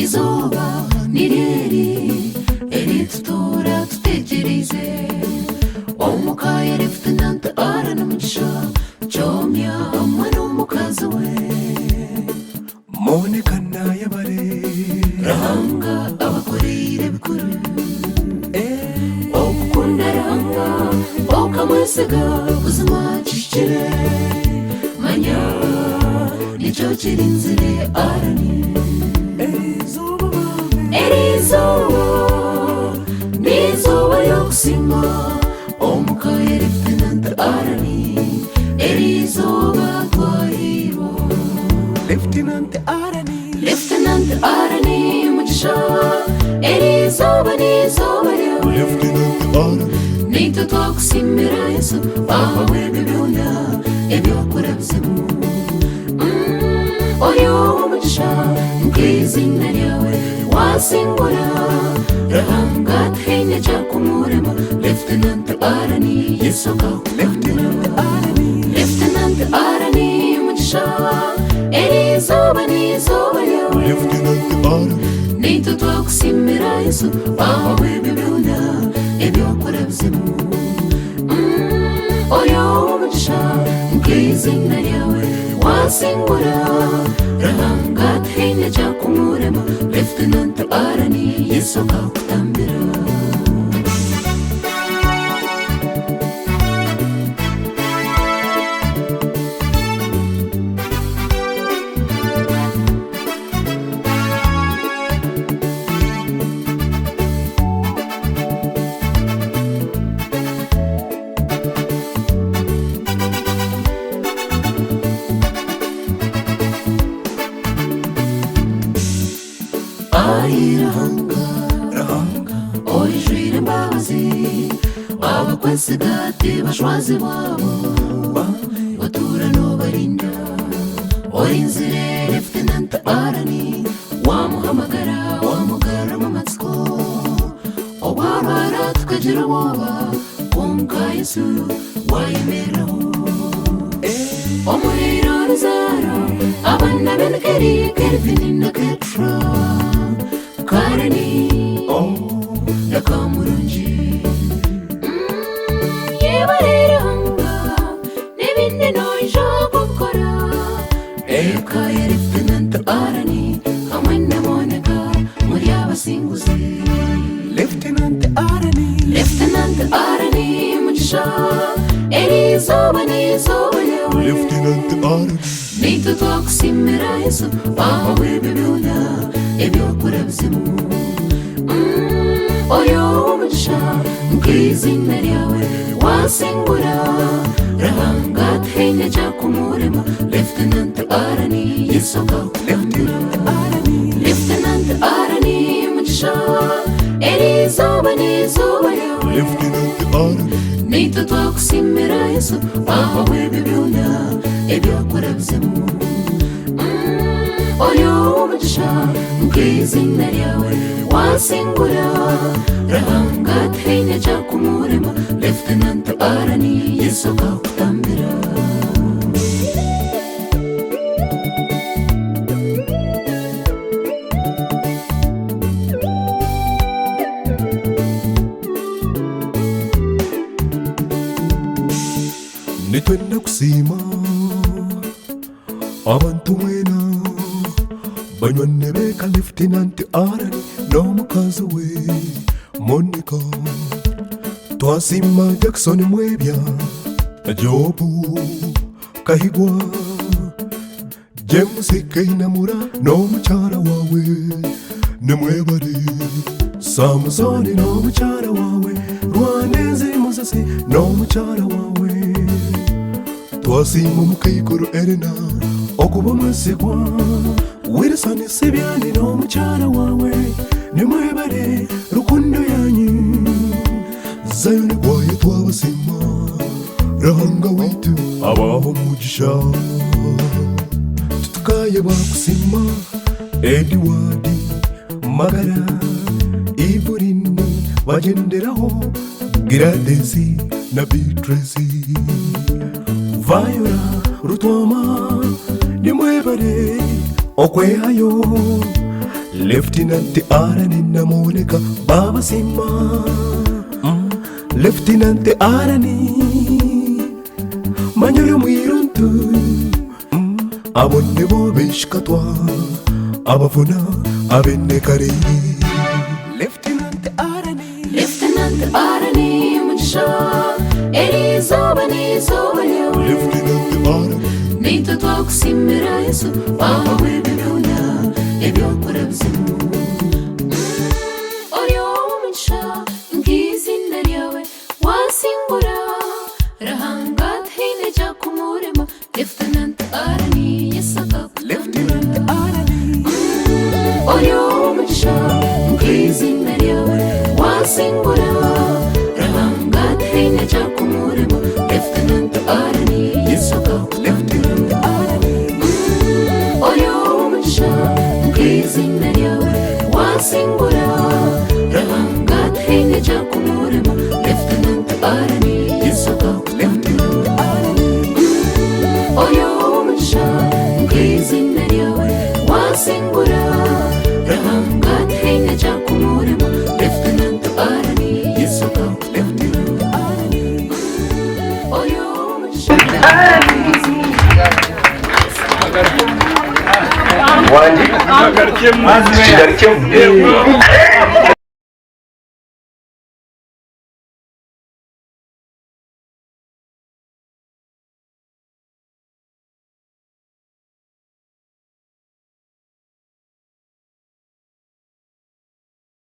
izuba niriri eritutura tutegereze omukaye lieutenant Allan mugisha cyomya hamwe n'umukazi we monekana yabare rahanga abakorire bikuru okukunda rahanga okamwesiga ubuzima kishire manya nicyo kirinzire Allan erizuba n'izuba ryo gusima omukaye lieutenant Allan erizuba twahiro Lieutenant Allan mugisha erizuba n'izuba ryawe Lieutenant Allan nitwe twagusimira Yesu wahawe bibyona ebyokora bizibu oyo umugisha mw'izina ryawe wasingura rahanga twine cyakumurema Lieutenant Allan Yesu Lieutenant Allan mugisha erizuba n'izuba ryawe Lieutenant Allan nitwe twagusimira Yesu wahawe bibyona ebyokora bizibu oyo umugisha mw'izina ryawe wasingura rahanga twine cyakumurema Lieutenant Allan Yesu kakutambira rahanga oyijwire imbabazi abakwesiga bashwazi babo batura n'obarinda orinzire Lieutenant Allan wamuhamagara wamugara mu matsiko owarwara tukagira ubwoba kumva Yesu wayemeraho omuriro ruzaro abana b'Nkeri Kelvin na Ketra Karani yakamurungi yebareranga n'ibindi noja gukora eka ya Lieutenant Allan hamwe na Monica muri abasinguzi Lieutenant Allan mugisha erizuba n'izuba ryawe Lieutenant Allan nitwe twagusimira Yesu wahawe bibyona ebyokora bizibu oyo umugisha mw'izina ryawe wasingura rahanga twine cyakumurema Lieutenant Allan Yesu Lieutenant Allan mugisha erizuba n'izuba ryawe Lieutenant Allan nitwe twagusimira Yesu wahawe bibyona ebyokora bizibu oyo umugisha mw'izina ryawe wasingura rahanga twine cyakumurema Lieutenant Allan Yesu kakutambira nitwenda kusima abantu mwena banywane beka Lieutenant Allan n'omukazi we Monica twasima Jackson Mwebya Jobu Kahigwa James Keinamura n'omukyala wawe nemwebale Samsoni n'omukyala wawe Rwandenzi Muzasi n'omukyala wawe twasima Mukaikuru Elena okuba mwesigwa Wilson Sibyani n'omukyala wawe nemwebale rukundo yanyu Zayoni gwaye twabasima rahanga witu abaho mugisha tutukaye bakusima Edward Magara Iburini bagenderaho Gradesi na Beatrice Viola Rutoma nimwebale okwehayo Lieutenant Arani Namoneka Baba Sima Lieutenant Arani Manyuru Miruntu Abonne Bobish Katwa Abafuna Abenne Kari Lieutenant Arani Munsha Elizabani Sobalio Lieutenant Arani Nito Okusiimira Yesu Wawe Bibunya Ebyo Kurabzimu Oyo Munsha Nkizina lyawe Wasingura Rahangat Hine Jakumurema Lieutenant Arani Yesaka Lieutenant Arani Oyo Munsha Nkizina lyawe Wasingura Rahangat Hine Jakumurema Lieutenant Arani Yesaka Lieutenant Arani Oyo Munsha Nkizina lyawe Wasingura Rahangat Hine Jakumurema Lieutenant Arani Yesaka Lieutenant Arani Oyo Munsha Nkizina lyawe Wasingura Rahangat Hine Jakumurema Lieutenant Arani Yesaka Lieutenant Arani Oyo Munsha Wandi? Kigali